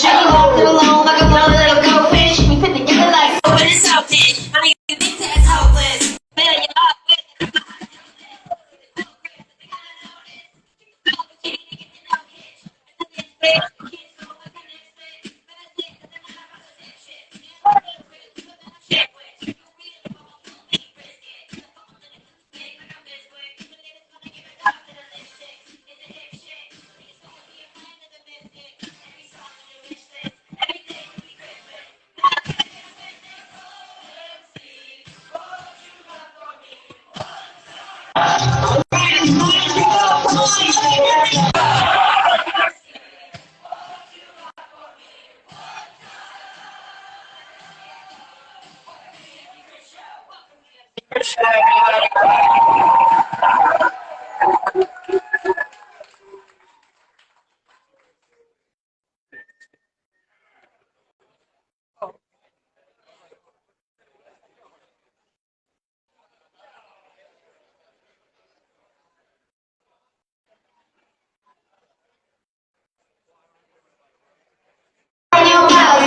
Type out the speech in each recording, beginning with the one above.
Shiny walked along like a little goldfish. We fit together like soap and salted. I mean, you think that's hopeless. Man, you're up with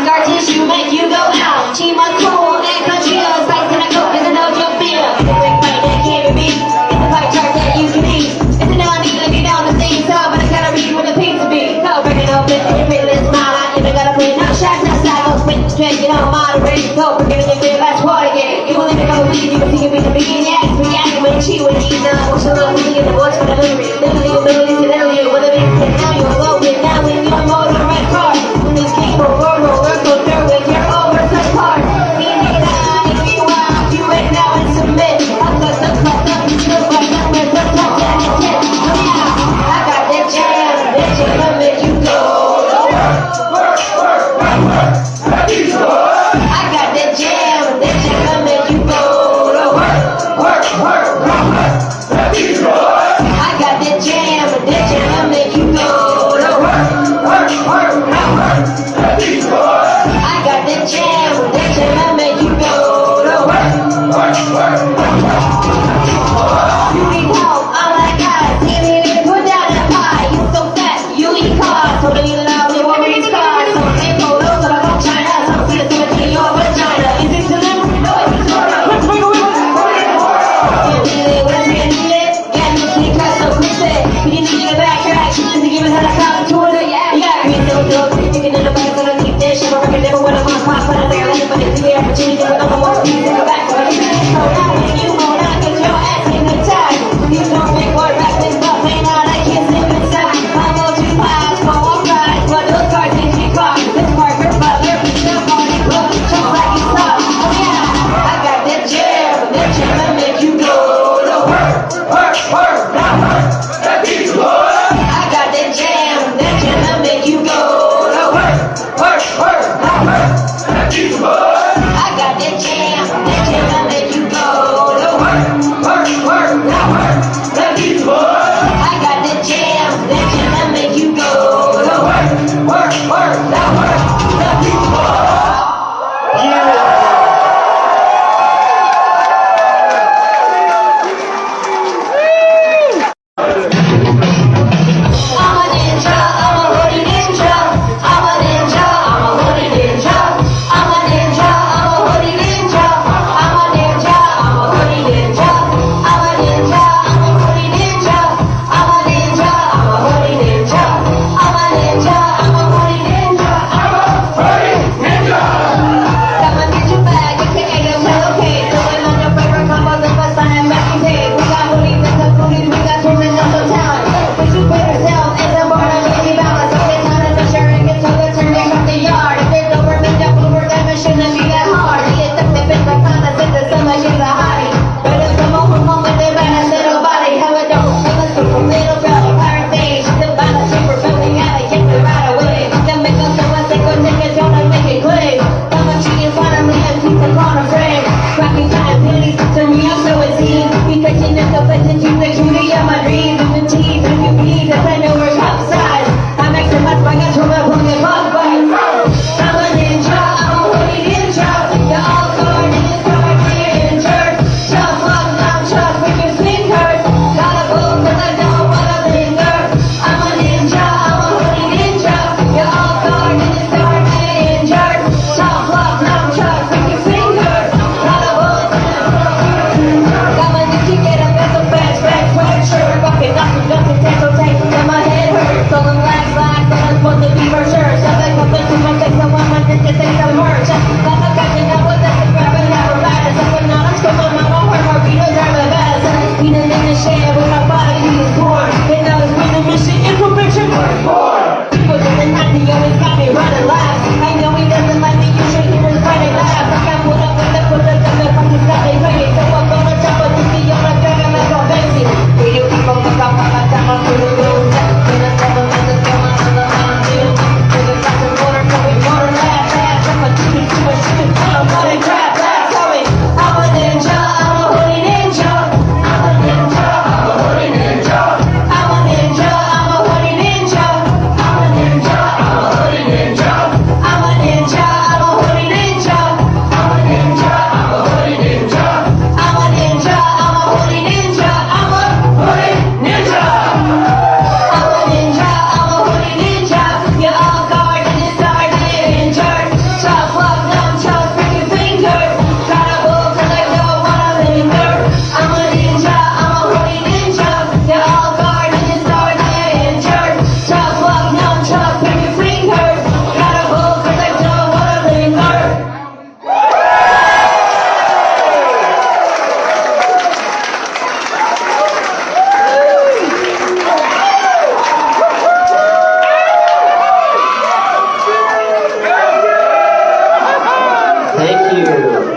scar tissue make you go out. Team on cool and country on spice and a coke is a no joke beer. Quick fight that can't be beat. It's a pie chart that you can eat. It's a non-eat if you don't think so, but I gotta read what the pizza be. Go break it open and your pretty little smile. I even gotta play no shots, no cycles, quick straight, you don't moderate. Go forget it, your last water game. You will never go leave, you can see it be the beginning. Yeah, it's reacting when she would eat now. What's your love, we get the voice for the memory. Literally, abilities to literally, what it is, now you're low with now when you're more than a red car. When these people roll, with your oversized part. We need that, if you want, you right now and submit. I got the class up, you look like I'm with the top and it's it. Oh yeah, I got that jam, that jam make you go. I got that jam, you.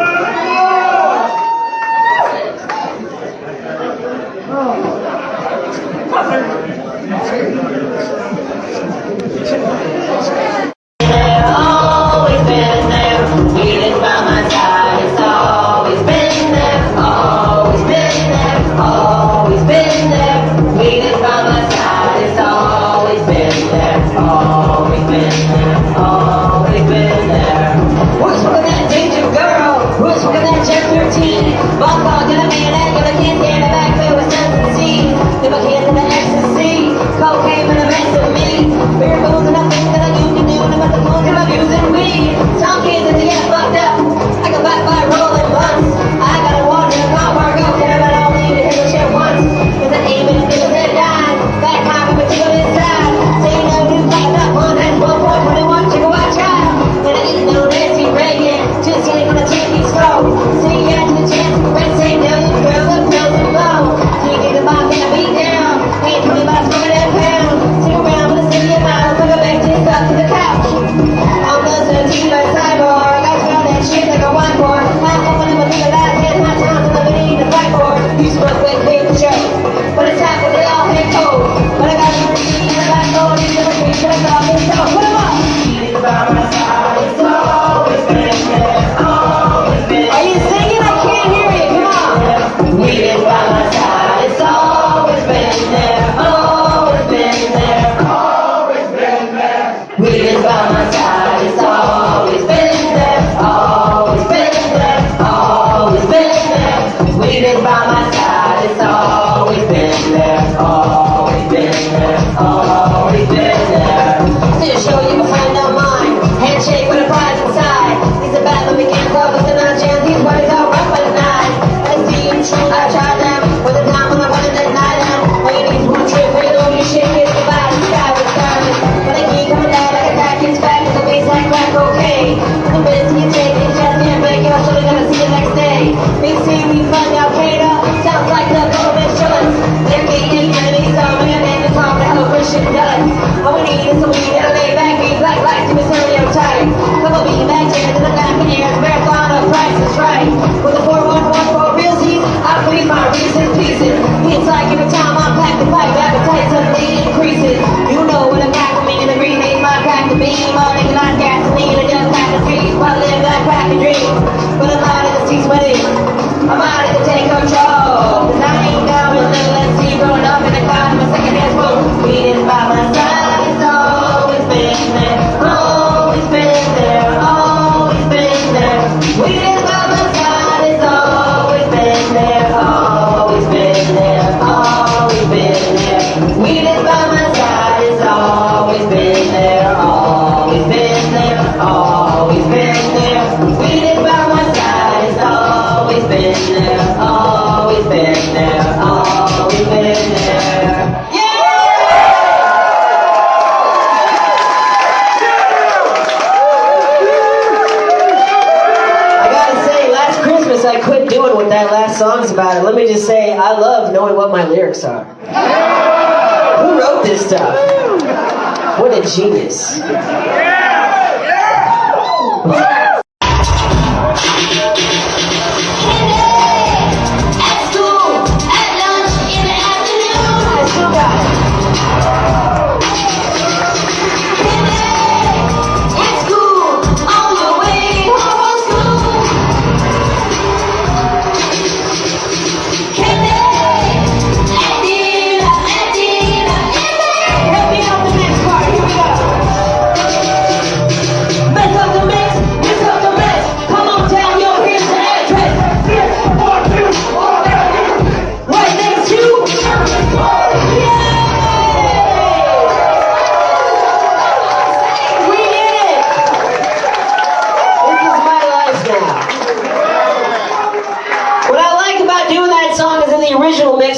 Songs about it. Let me just say, I love knowing what my lyrics are. Who wrote this stuff? What a genius.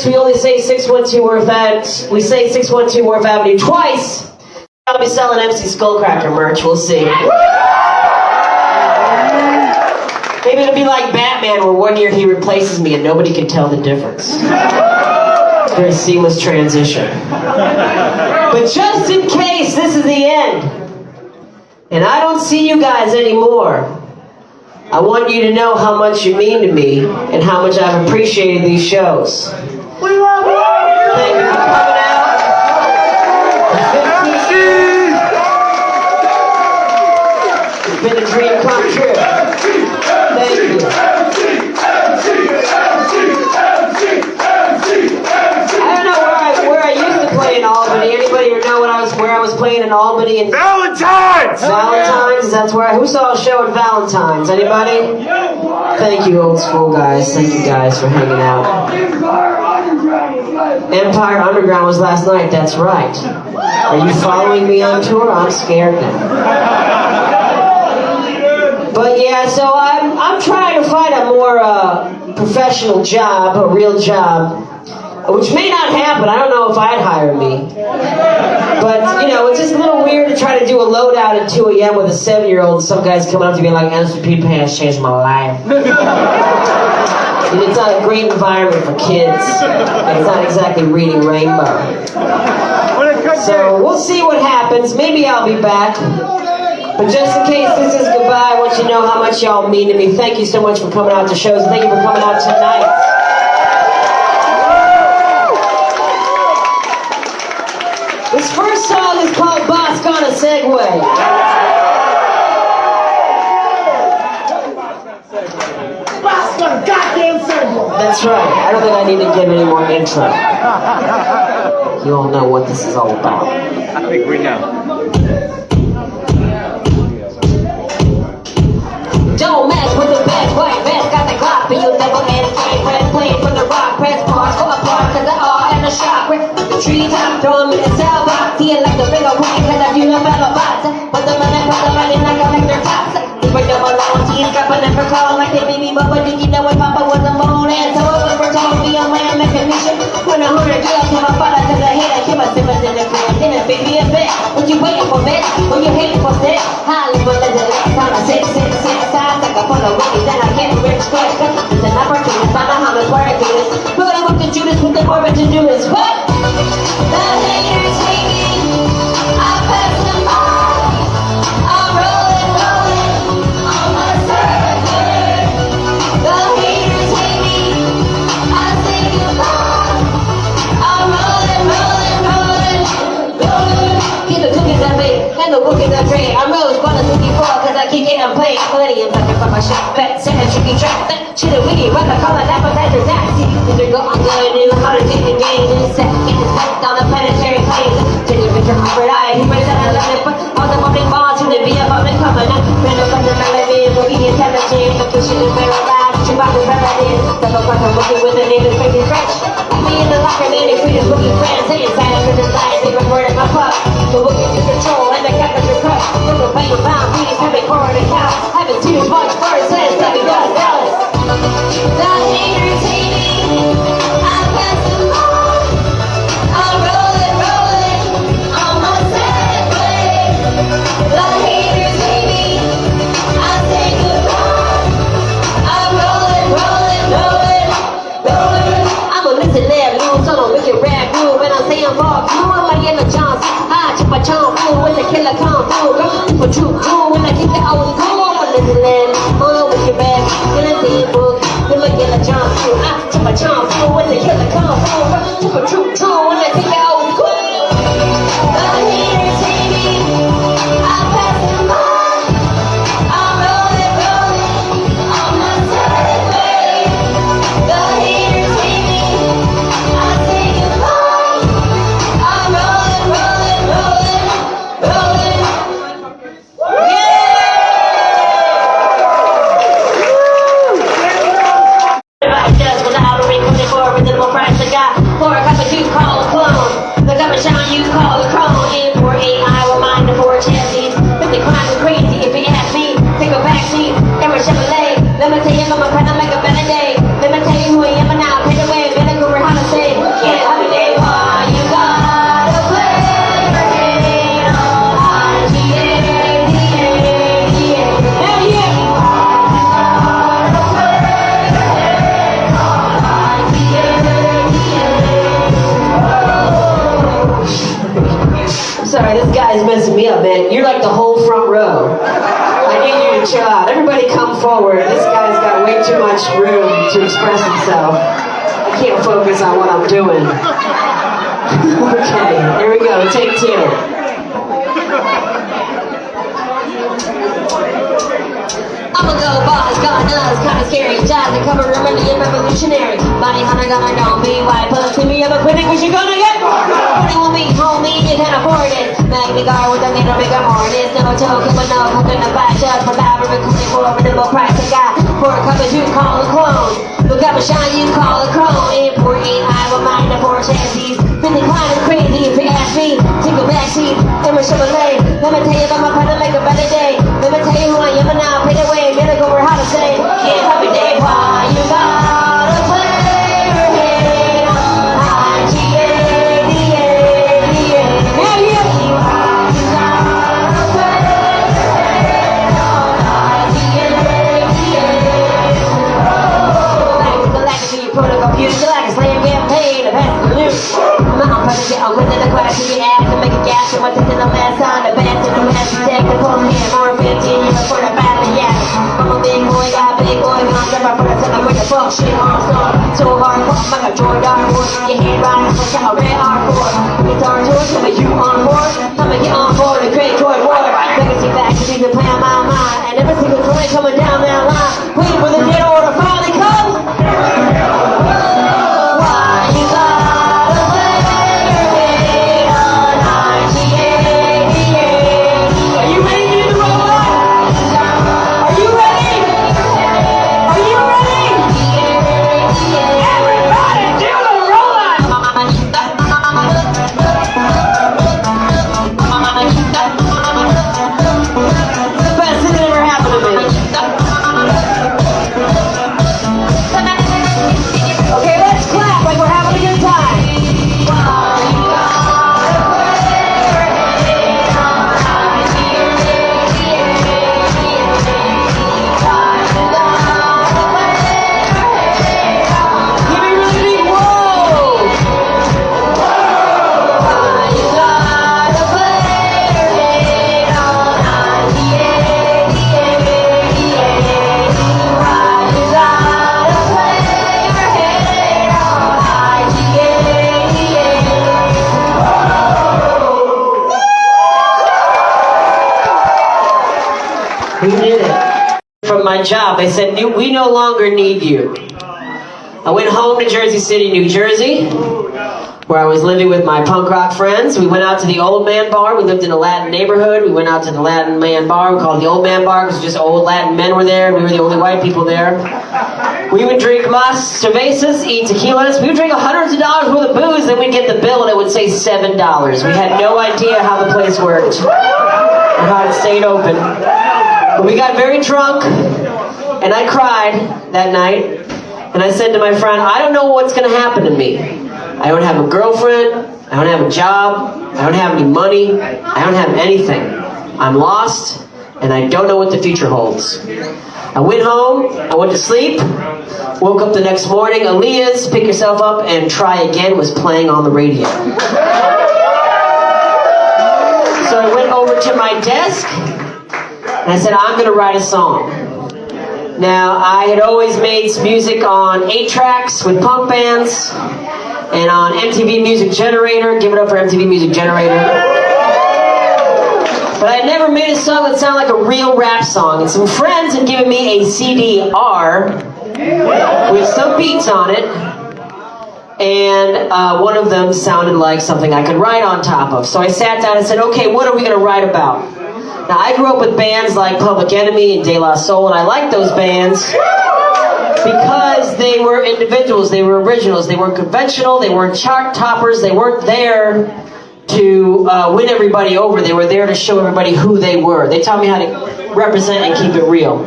We only say 612 Worth Avenue. We say 612 Worth Avenue twice. I'll be selling MC Skullcracker merch. We'll see. Maybe it'll be like Batman, where one year he replaces me and nobody can tell the difference. Very seamless transition. But just in case this is the end, and I don't see you guys anymore, I want you to know how much you mean to me and how much I've appreciated these shows. We love you! Thank you for coming out. It's been a dream come true. Thank you. I don't know where I used to play in Albany. Anybody know where I was playing in Albany? In Valentine's! Valentine's? That's where who saw a show at Valentine's? Anybody? Thank you, old school guys. Thank you guys for hanging out. Empire Underground was last night. That's right. Are you following me on tour? I'm scared now. But yeah, so I'm trying to find a more professional job, a real job, which may not happen. I don't know if I'd hire me. But, you know, it's just a little weird to try to do a loadout at 2 a.m. with a 7-year-old and some guy's coming up to me like, NSP pants changed my life. And it's not a great environment for kids. And it's not exactly reading Rainbow. So we'll see what happens. Maybe I'll be back. But just in case this is goodbye, I want you to know how much y'all mean to me. Thank you so much for coming out to shows. Thank you for coming out tonight. This first song is called Boss Gonna Segway. Boss gonna goddamn segway! That's right. I don't think I need to give any more intro. You all know what this is all about. I think we know. Don't mess with the best, white vest, got the clock, but you never get a fight. Press play from the rock, press pause, go apart, cause the R and the shock. The treetop, throw them in the cell box. See it like the bigger point, cause I do the metal box. But the money, put the money like electric tops. We break them along, teens, dropping them for call like they baby, but what did you know when Papa was a moan? And so it was for told me on my recognition. When 100 girls came up, I to the head, I keep my sippers in the crib. Then it baby a bit. What you waiting for, bitch? What you hating for, bitch? Hollywood, let's time to sit. Like a full of money, then I get rich quick. It's an opportunity, find out how much work it is. We're gonna look at Judas with the more to do is what? The haters hate me, I pass them by. I'm rolling on my circuit. The haters hate me, I say goodbye. I'm rolling. Keep the cookies I bake, and the cookies I trade. I'm Rose, but I'm 54, cause I keep getting played. Millennium, fucking from my shop, fat, second, tricky trap, shit, a wiggy, what I call it, appetizer, taxi. They're going good, new, how to take the game, and set, get this back down the planetary plane. Take your picture, Robert Eye, he raised out of it, but all the public balls, who they be about the coming up. Random from the melody, boogie, intelligent, the pushing is very loud, you about the melody. Double cross, I'm working with the name, is crazy French. Me in the locker, man, they free to boogie friends, they inside of the side, they record in my pup. The boogie to control, and the captain's your cut. From the bang bound, beats, having core and cow. Haven't seen as much first since Debbie does Dallas. The haters hate me, I pass them by. I'm rolling on my segway. The haters hate me, I say goodbye. I'm rolling. I'm a listen there, loose, so don't make it rap blue. When I say I'm far blue, I'm like Yellow Johnson. I chip a chomp blue with the killer come through. Girl, but you when I kick it, I was cool. Listening, with your back in a deep book. You look at the John Q. I chip a chomp through when the killer come through. Chip a true when I kick it, I was cool. The haters hate me, I pass them by. I'm rolling on my segway. The haters hate me, I say goodbye. I'm rolling. For a cup of you call a clone. The cup of shine you call a crone. In for AI, reminder for Chelsea. But the crime is crazy if you ask me. Take a backseat, every Chevrolet. Let me tell you, I'm a pen, I make a better day. Let me tell you who I am and now. Pay the way, better go how to say. Can't have a day, why you gotta play. Hell yeah! Sorry, this guy's messing me up, man. You're like the whole front row. I need you to chill out. Everybody come forward. too much room to express himself. I can't focus on what I'm doing. Okay, here we go, take two. I'ma go boss, got nuts, kinda scary. Jazz and cover, remember you're revolutionary. Body hunter, gonna don't be white. Push to me, ever quitting, cause you're gonna get putting on me, homie, you can't afford it. Magni guard with a little bigger hornet. No token with no cooking the back. Just for fabric, recording for a minimal price. I got 4 covers, you call a clone. Look up a shine, you call a crone. Important, I will mind the 4 chances. Really kind of crazy if you ask me. Take a backseat, in my Chevrolet. Let me tell you about my plan to make a better day. Let me tell you who I am and now pay the way. Gotta go over how to say. Yeah, every day, why you gotta play your head on high. G-A-D-A-D-A. Yeah, yeah. Why you gotta play your head on high. G-A-D-A-D-A. Galactic, you put a computer like a slam, get paid, a pass the loot. I'm pressing it, I'm winning the question, you ask to make a gas, and what's in the last time, the best in the rest, you take the pull here, more 15 years for the battle, yeah. I'm a big boy, got a big boy, I'm never for the time, with the fuck shit, I'm so hardcore, I'm like a Jordan horse, your head riding, push out a red hardcore. Guitar tours, coming you on board, I'ma get on board and create joy war. Legacy back to be the plan on my mind, and every single joint coming down that line, waiting for the dead order finally comes. Why you gotta play your head on high? G-A-D-A-D-A. Are you ready to do the robot? Are you ready? Are you ready? Everybody do the robot! Best thing that ever happened to me. Okay, let's clap like we're having a good time. Give me really big whoa! Who did it? From my job, they said, we no longer need you. I went home to Jersey City, New Jersey, where I was living with my punk rock friends. We went out to the Old Man Bar. We lived in a Latin neighborhood. We went out to the Latin Man Bar. We called it the Old Man Bar because just old Latin men were there. We were the only white people there. We would drink mas cervezas, eat tequilas. We would drink hundreds of dollars worth of booze, then we'd get the bill and it would say $7. We had no idea how the place worked or how it stayed open. But we got very drunk, and I cried that night, and I said to my friend, I don't know what's going to happen to me. I don't have a girlfriend, I don't have a job, I don't have any money, I don't have anything. I'm lost, and I don't know what the future holds. I went home, I went to sleep, woke up the next morning, Aaliyah's Pick Yourself Up and Try Again was playing on the radio. So I went over to my desk, and I said, I'm going to write a song. Now, I had always made music on 8-tracks with punk bands and on MTV Music Generator. Give it up for MTV Music Generator. But I had never made a song that sounded like a real rap song. And some friends had given me a CD-R with some beats on it. And one of them sounded like something I could write on top of. So I sat down and said, okay, what are we going to write about? Now, I grew up with bands like Public Enemy and De La Soul, and I liked those bands because they were individuals, they were originals, they weren't conventional, they weren't chart toppers, they weren't there to win everybody over, they were there to show everybody who they were. They taught me how to represent and keep it real.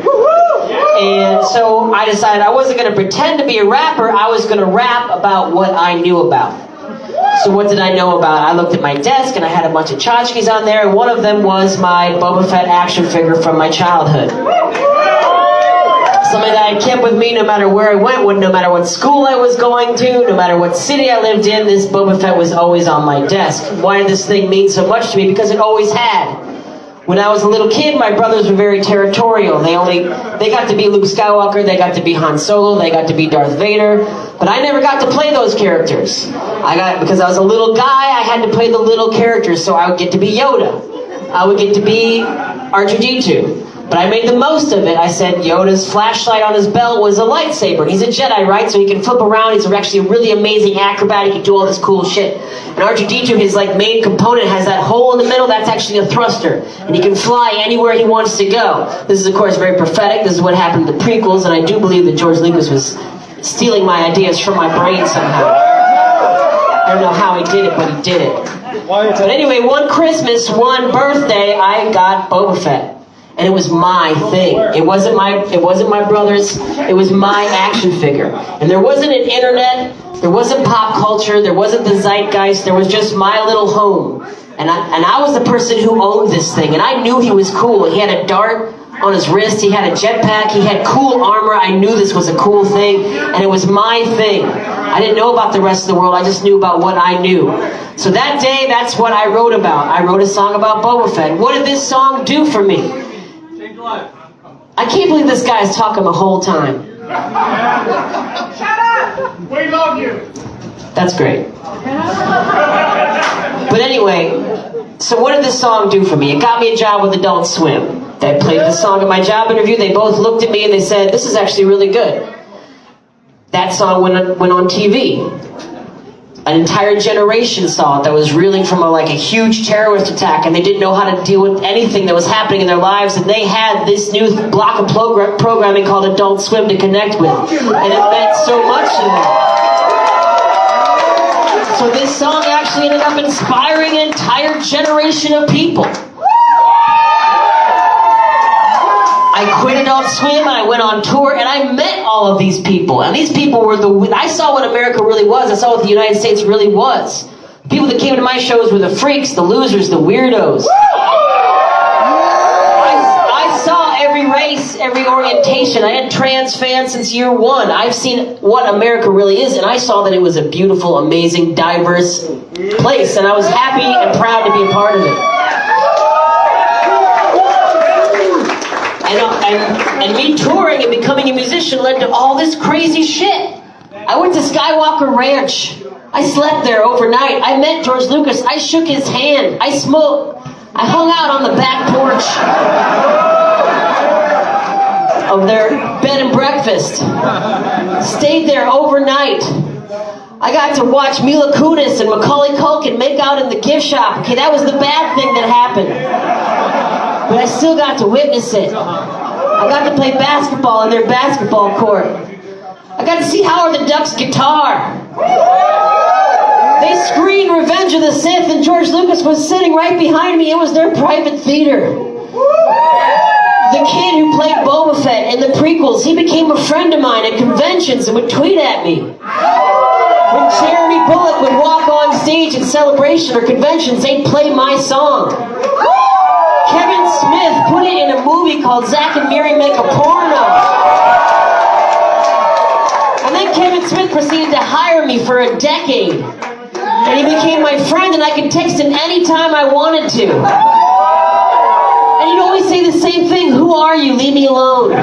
And so I decided I wasn't going to pretend to be a rapper, I was going to rap about what I knew about. So what did I know about? I looked at my desk and I had a bunch of tchotchkes on there, and one of them was my Boba Fett action figure from my childhood. Something that I kept with me no matter where I went, no matter what school I was going to, no matter what city I lived in, this Boba Fett was always on my desk. Why did this thing mean so much to me? Because it always had. When I was a little kid, my brothers were very territorial. They got to be Luke Skywalker, they got to be Han Solo, they got to be Darth Vader, but I never got to play those characters. Because I was a little guy, I had to play the little characters, so I would get to be Yoda. I would get to be R2-D2. But I made the most of it. I said Yoda's flashlight on his belt was a lightsaber. He's a Jedi, right? So he can flip around. He's actually a really amazing acrobat. He can do all this cool shit. And R2-D2, his main component, has that hole in the middle. That's actually a thruster. And he can fly anywhere he wants to go. This is, of course, very prophetic. This is what happened in the prequels. And I do believe that George Lucas was stealing my ideas from my brain somehow. I don't know how he did it, but he did it. But anyway, one Christmas, one birthday, I got Boba Fett. And it was my thing. It wasn't my brother's. It was my action figure. And there wasn't an internet. There wasn't pop culture. There wasn't the zeitgeist. There was just my little home. And I was the person who owned this thing. And I knew he was cool. He had a dart on his wrist. He had a jetpack. He had cool armor. I knew this was a cool thing. And it was my thing. I didn't know about the rest of the world. I just knew about what I knew. So that day, that's what I wrote about. I wrote a song about Boba Fett. What did this song do for me? I can't believe this guy is talking the whole time. Shut up! We love you. That's great. But anyway, so what did this song do for me? It got me a job with Adult Swim. They played the song at my job interview. They both looked at me and they said, "This is actually really good." That song went on TV. An entire generation saw it that was reeling from a huge terrorist attack, and they didn't know how to deal with anything that was happening in their lives, and they had this new block of programming called Adult Swim to connect with, and it meant so much to them. So this song actually ended up inspiring an entire generation of people. I quit Adult Swim and I went on tour and I met all of these people. And these people were I saw what America really was. I saw what the United States really was. The people that came to my shows were the freaks, the losers, the weirdos. I saw every race, every orientation. I had trans fans since year one. I've seen what America really is, and I saw that it was a beautiful, amazing, diverse place. And I was happy and proud to be a part of it. And me touring and becoming a musician led to all this crazy shit. I went to Skywalker Ranch. I slept there overnight. I met George Lucas. I shook his hand. I smoked. I hung out on the back porch of their bed and breakfast. Stayed there overnight. I got to watch Mila Kunis and Macaulay Culkin make out in the gift shop. Okay, that was the bad thing that happened. But I still got to witness it. I got to play basketball in their basketball court. I got to see Howard the Duck's guitar. They screened Revenge of the Sith and George Lucas was sitting right behind me. It was their private theater. The kid who played Boba Fett in the prequels, he became a friend of mine at conventions and would tweet at me. When Jeremy Bullock would walk on stage at Celebration or conventions, they'd play my song. Kevin Smith put it in a movie called Zack and Miri Make a Porno. And then Kevin Smith proceeded to hire me for a decade. And he became my friend and I could text him anytime I wanted to. And he'd always say the same thing, "Who are you? Leave me alone."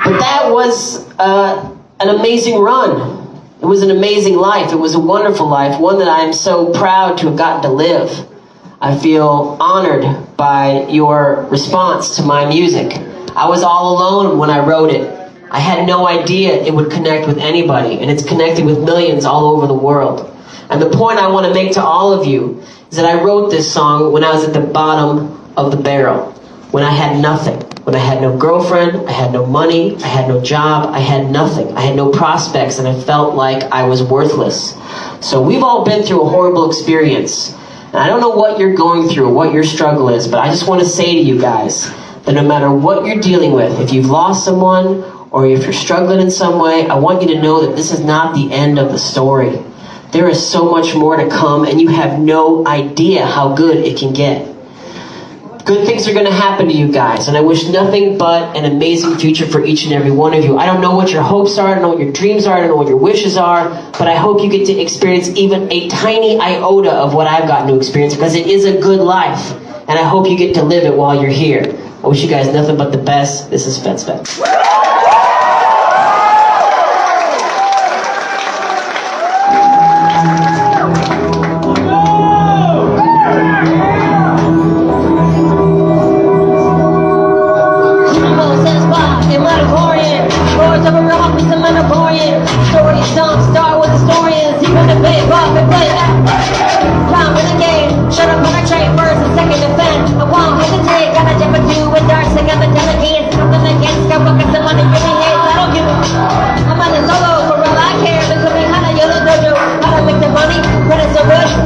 But that was an amazing run. It was an amazing life. It was a wonderful life, one that I am so proud to have gotten to live. I feel honored by your response to my music. I was all alone when I wrote it. I had no idea it would connect with anybody, and it's connected with millions all over the world. And the point I want to make to all of you is that I wrote this song when I was at the bottom of the barrel, when I had nothing. When I had no girlfriend, I had no money, I had no job, I had nothing. I had no prospects, and I felt like I was worthless. So we've all been through a horrible experience. And I don't know what you're going through, what your struggle is, but I just want to say to you guys that no matter what you're dealing with, if you've lost someone, or if you're struggling in some way, I want you to know that this is not the end of the story. There is so much more to come, and you have no idea how good it can get. Good things are going to happen to you guys, and I wish nothing but an amazing future for each and every one of you. I don't know what your hopes are, I don't know what your dreams are, I don't know what your wishes are, but I hope you get to experience even a tiny iota of what I've gotten to experience, because it is a good life, and I hope you get to live it while you're here. I wish you guys nothing but the best. This is Fetz.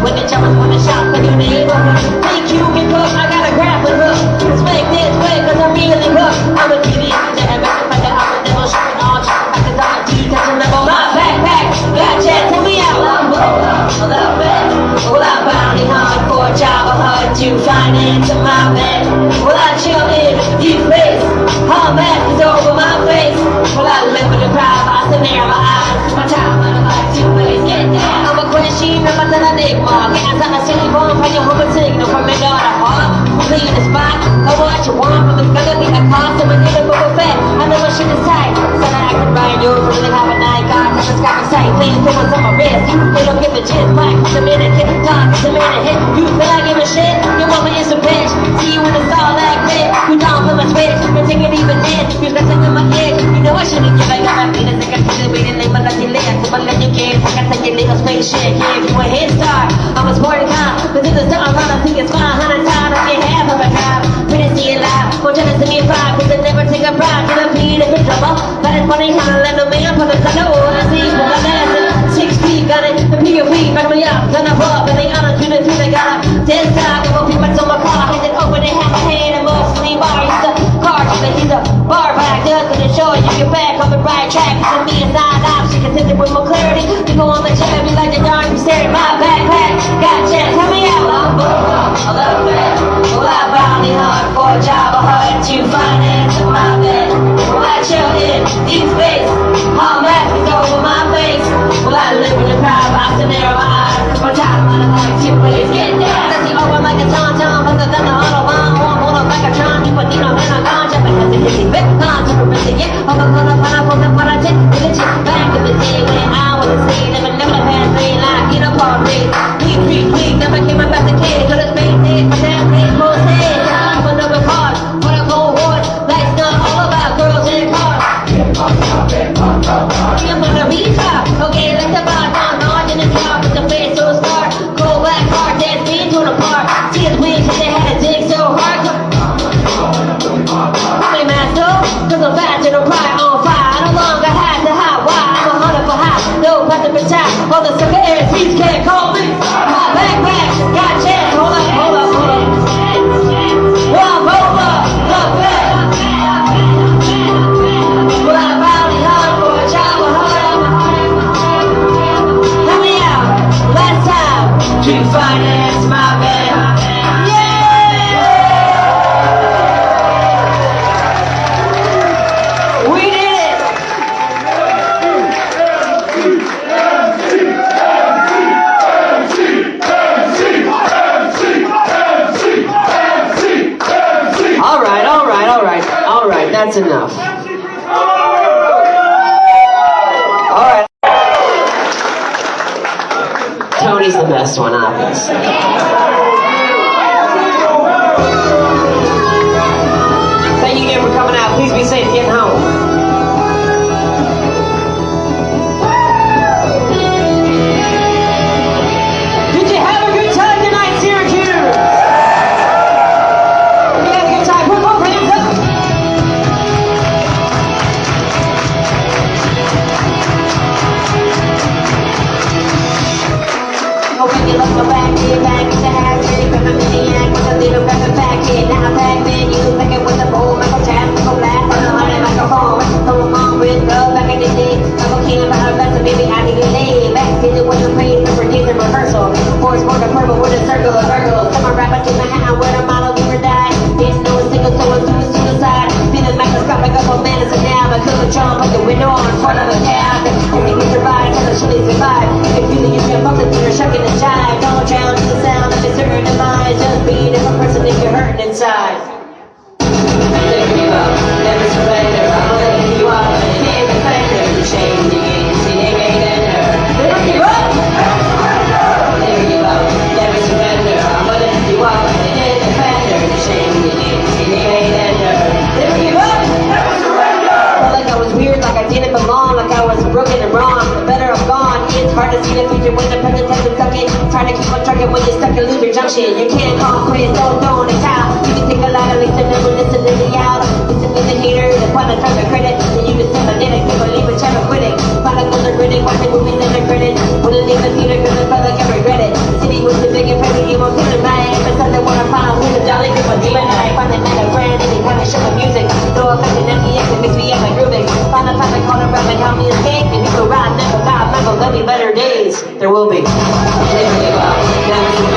When the choppers wanna shop for your name, think you can cook, I got a grappling hook. Respect this way, cause I'm really hooked. I'm a TV, the everything, I'm a devil, shipping all cheap. I can tell my teeth, touching level, my backpack. Gotcha, tell me out. I'm well, I bounty hard for a job, hard to finance my bed. Well, I chill in deep space, all mask is over my face. Well, I live with the crowd, I sit there, my eyes, my time, I don't like to waste. Get down, I'm a question, I'm a enigma. Get inside the city, bomb, find your home signal from the door to heart. Clean the spot, I what you want, from the gonna be a cost, I'm a little bit of fat. I know what shit is tight, so that I can ride yours, really have a night, God, cause it's got me sight, clean the what's on my wrist. They don't give a shit, Mike, it's a minute, hit, talk, it's a minute, hit. You feel like giving shit, your mama is a bitch. See you in the stall like this, you down for my switch, but take it even in, you got something in my head. You know I shouldn't give a got my feet, I can see the way they lay my lucky legs, so I let you get, I can take your little space shit, yeah, if you a head start, I'm a sporting car, but in the summer around, I think it's 500 times, I get half of a crowd, when it's see it live, for trying to see me vibe, cause they never take a pride, till I'm being a bit trouble, but it's funny how I let no man put us, I know what I see, but I'm dancing, 6 feet, got it, the bigger feet, back me up, turn up, and they honor to the two, they got up, 10 side, go people on my car, hit it over, they have a hand, and mostly bar, he's a car, he's a bar back, just to show you get back on the right track, to me inside out, she can sit it with more clarity, you go on the chair, be like the darn, you stare at my backpack, gotcha, tell me out, I'm I love it, well I bounty hard for a job, hard to finance my bed, well I chill in deep space, all mask is over my face, well I live in the crowd, I sit there, my eyes, cause my time, I don't like to waste, get down, I see over like a tom-tom, but the Autobahn, hold up like a Tron, you put Nino and I'm gone, jumping at the hissy, bit, on to the rest yeah, I'm gonna put up what I take, religion, back in the day when I was a slave, never had three like, you know, party, we, never came up as a kid, so let's make it, but that makes more sense, I'm another part, what a cold war, life's not all about girls and cars, I'm gonna retard, okay, let's about down, hard in the car, with the face so scar, cold black car, dance me to the park, see his wings, cause they had a dig so hard, I'm master, cause I'm fast and I'm right on fire, I no longer have to hide, why, I'm 100 for high, no part to protect, all the sucker air seats can't call me, my backpack, got chance, hold up, walk over, look back, well I bounty hard for a job, help me out, last time, to finance my bed, we did it! All right, that's enough. All right. Tony's the best one, obviously. Thank you again for coming out. Please be safe getting home. Now back then, you think it was a bold Michael Jackson, go blast on the money microphone. side. Never give up, never surrender. I'm gonna lift you up and hit the fender. The change begins, see they made enter. Never give up, never surrender. Never give up, never surrender. I'm gonna lift you up and hit the fender. The change begins, see they made enter. Never give up, never surrender. Felt like I was weird, like I didn't belong, like I was broken and wrong. The better I'm gone. It's hard to see the future when the present has been stuck in. It's hard to keep on trucking when you're stuck in loser junction. You can't call quits, don't throw in the towel. You can take a lot of leaks and never listen to me out. Listen to the haters and find a try to credit. Then you can say I didn't give a leave a try to quit it. Find a closer critic, watching movies and the credit. Wouldn't leave the theater cause I felt like I regret it. The city was too big and pretty, you won't feel it right. But something when I found who's a jolly group of demon. And I find that man a friend and he kinda show the music. No effect and empty X, it makes me up my grooving. Find a time to call around and help me escape. If you go ride, never die, never let me better days. There will be. Never give up, never